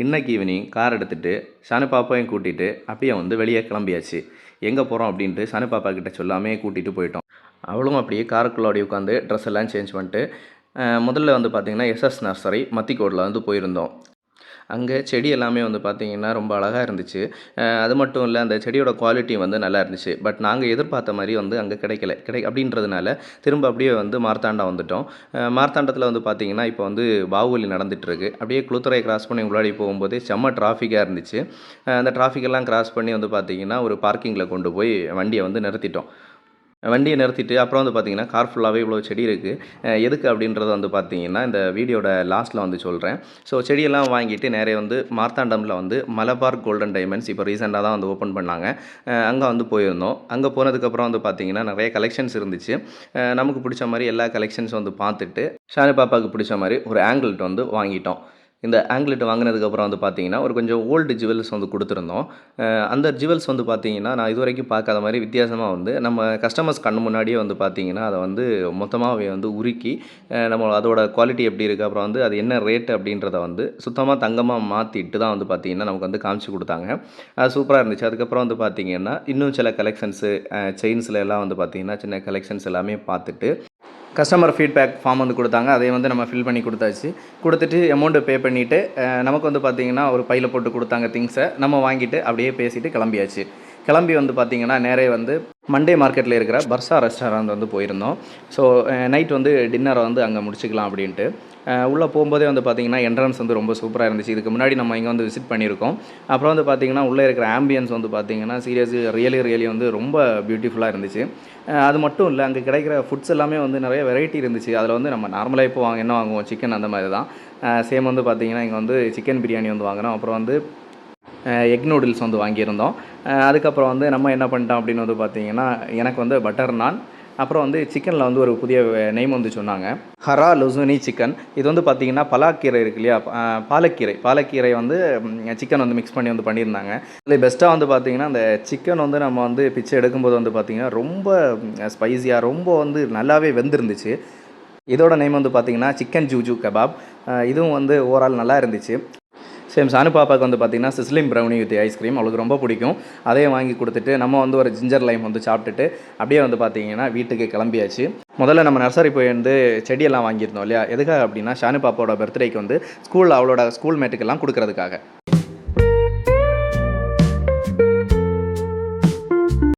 இன்னைக்கு evening car எடுத்துகிட்டு ஷானு பாப்பாவையும் கூட்டிகிட்டு அப்படியே வந்து வெளியே கிளம்பியாச்சு. எங்கே போகிறோம் அப்படின்ட்டு ஷானு பாப்பா கிட்ட சொல்லாமே கூட்டிகிட்டு போயிட்டோம். அவளும் அப்படியே காருக்குள்ளாடி உட்காந்து ட்ரெஸ் எல்லாம் சேஞ்ச் பண்ணிட்டு முதல்ல வந்து பார்த்திங்கன்னா எஸ்எஸ் நர்சரி மத்திக்கோடில் வந்து போயிருந்தோம். அங்கே செடி எல்லாமே வந்து பார்த்திங்கன்னா ரொம்ப அழகாக இருந்துச்சு. அது மட்டும் இல்லை, அந்த செடியோட குவாலிட்டி வந்து நல்லா இருந்துச்சு. பட் நாங்கள் எதிர்பார்த்த மாதிரி வந்து அங்கே கிடைக்கல. அப்படின்றதுனால திரும்ப அப்படியே வந்து மார்த்தாண்டா வந்துட்டோம். மார்த்தாண்டத்தில் வந்து பார்த்திங்கன்னா இப்போ வந்து பாகுபலி நடந்துகிட்ருக்கு. அப்படியே குளுத்துறை கிராஸ் பண்ணி உள்ளாடி போகும்போதே செம்ம டிராஃபிக்காக இருந்துச்சு. அந்த டிராஃபிக்கெல்லாம் கிராஸ் பண்ணி வந்து பார்த்திங்கன்னா ஒரு பார்க்கிங்கில் கொண்டு போய் வண்டியை வந்து நிறுத்திட்டோம். வண்டியை நிறுத்திட்டு அப்புறம் வந்து பார்த்திங்கன்னா கார் ஃபுல்லாகவே இவ்வளோ செடி இருக்குது. எதுக்கு அப்படின்றத வந்து பார்த்திங்கன்னா இந்த வீடியோட லாஸ்ட்டில் வந்து சொல்கிறேன். ஸோ செடியெல்லாம் வாங்கிட்டு நிறைய வந்து மார்த்தாண்டமில் வந்து மலபார் கோல்டன் டைமண்ட்ஸ் இப்போ ரீசெண்டாக தான் வந்து ஓப்பன் பண்ணாங்க. அங்கே வந்து போயிருந்தோம். அங்கே போனதுக்கப்புறம் வந்து பார்த்திங்கன்னா நிறைய கலெக்ஷன்ஸ் இருந்துச்சு. நமக்கு பிடிச்ச மாதிரி எல்லா கலெக்ஷன்ஸ் வந்து பார்த்துட்டு ஷானு பாப்பாவுக்கு பிடிச்ச மாதிரி ஒரு ஆங்கிள்ட் வந்து வாங்கிட்டோம். இந்த ஆங்கிலெட் வாங்கினதுக்கப்புறம் வந்து பார்த்திங்கன்னா ஒரு கொஞ்சம் ஓல்டு ஜுவல்ஸ் வந்து கொடுத்துருந்தோம். அந்த ஜுவல்ஸ் வந்து பார்த்திங்கன்னா நான் இது வரைக்கும் பார்க்காத மாதிரி வித்தியாசமாக வந்து நம்ம கஸ்டமர்ஸ் கண்ணு முன்னாடியே வந்து பார்த்திங்கன்னா அதை வந்து மொத்தமாகவே வந்து உருக்கி நம்ம அதோட குவாலிட்டி எப்படி இருக்குது, அப்புறம் வந்து அது என்ன ரேட்டு அப்படின்றத வந்து சுத்தமாக தங்கமாக மாற்றிட்டு தான் வந்து பார்த்திங்கன்னா நமக்கு வந்து காமிச்சு கொடுத்தாங்க. அது சூப்பராக இருந்துச்சு. அதுக்கப்புறம் வந்து பார்த்திங்கன்னா இன்னும் சில கலெக்ஷன்ஸு செயின்ஸில் எல்லாம் வந்து பார்த்திங்கன்னா சின்ன கலெக்ஷன்ஸ் எல்லாமே பார்த்துட்டு கஸ்டமர் ஃபீட்பேக் ஃபார்ம் வந்து கொடுத்தாங்க. அதை வந்து நம்ம ஃபில் பண்ணி கொடுத்தாச்சு. கொடுத்துட்டு அமௌண்ட்டு பே பண்ணிவிட்டு நமக்கு வந்து பார்த்திங்கன்னா ஒரு பையில் போட்டு கொடுத்தாங்க திங்ஸை. நம்ம வாங்கிட்டு அப்படியே பேசிவிட்டு கிளம்பியாச்சு. கிளம்பி வந்து பார்த்திங்கன்னா நேரே வந்து மண்டே மார்க்கெட்டில் இருக்கிற பர்சா ரெஸ்டாரண்ட் வந்து போயிருந்தோம். ஸோ நைட் வந்து டின்னரை வந்து அங்கே முடிச்சுக்கலாம் அப்படின்ட்டு உள்ளே போகும்போதே வந்து பார்த்திங்கன்னா என்ட்ரன்ஸ் வந்து ரொம்ப சூப்பராக இருந்துச்சு. இதுக்கு முன்னாடி நம்ம இங்கே வந்து விசிட் பண்ணியிருக்கோம். அப்புறம் வந்து பார்த்திங்கன்னா உள்ளே இருக்கிற ஆம்பியன்ஸ் வந்து பார்த்திங்கன்னா சீரியஸ்லி ரியலி வந்து ரொம்ப பியூட்டிஃபுல்லாக இருந்துச்சு. அது மட்டும் இல்லை, அங்கே கிடைக்கிற ஃபுட்ஸ் எல்லாமே வந்து நிறைய வெரைட்டி இருந்துச்சு. அதில் வந்து நம்ம நார்மலாக இப்போ என்ன வாங்குவோம், சிக்கன் அந்த மாதிரி தான். சேம் வந்து பார்த்திங்கன்னா இங்கே வந்து சிக்கன் பிரியாணி வந்து வாங்கினோம். அப்புறம் வந்து எக் நூடுல்ஸ் வந்து வாங்கியிருந்தோம். அதுக்கப்புறம் வந்து நம்ம என்ன பண்ணிட்டோம் அப்படின்னு வந்து பார்த்திங்கன்னா எனக்கு வந்து பட்டர் நான், அப்புறம் வந்து சிக்கனில் வந்து ஒரு புதிய நேம் வந்து சொன்னாங்க, ஹரா லுசுனி சிக்கன். இது வந்து பார்த்திங்கன்னா பலாக்கீரை இருக்கு இல்லையா, பாலக்கீரை வந்து சிக்கன் வந்து மிக்ஸ் பண்ணி வந்து பண்ணியிருந்தாங்க. இதில் பெஸ்ட்டாக வந்து பார்த்திங்கன்னா அந்த சிக்கன் வந்து நம்ம வந்து பிச்சை எடுக்கும்போது வந்து பார்த்திங்கன்னா ரொம்ப ஸ்பைஸியாக ரொம்ப வந்து நல்லாவே வெந்திருந்துச்சு. இதோட நேம் வந்து பார்த்திங்கன்னா சிக்கன் ஜூஜு கபாப். இதுவும் வந்து ஓவரால் நல்லா இருந்துச்சு. சேம் ஷானு பாப்பாவுக்கு வந்து பார்த்திங்கன்னா சிஸ்லிம் ப்ரௌனி வித் ஐஸ்கிரீம் அவளுக்கு ரொம்ப பிடிக்கும். அதையும் வாங்கி கொடுத்துட்டு நம்ம வந்து ஒரு ஜிஞ்சர் லைம் வந்து சாப்பிட்டுட்டு அப்படியே வந்து பார்த்திங்கன்னா வீட்டுக்கு கிளம்பியாச்சு. முதல்ல நம்ம நர்சரி போய் வந்து செடியெல்லாம் வாங்கியிருந்தோம் இல்லையா, எதுக்காக அப்படின்னா ஷானு பாப்பாவோட பர்த்டேக்கு வந்து அவளோட ஸ்கூல் மேட்டுக்கெல்லாம் கொடுக்கறதுக்காக.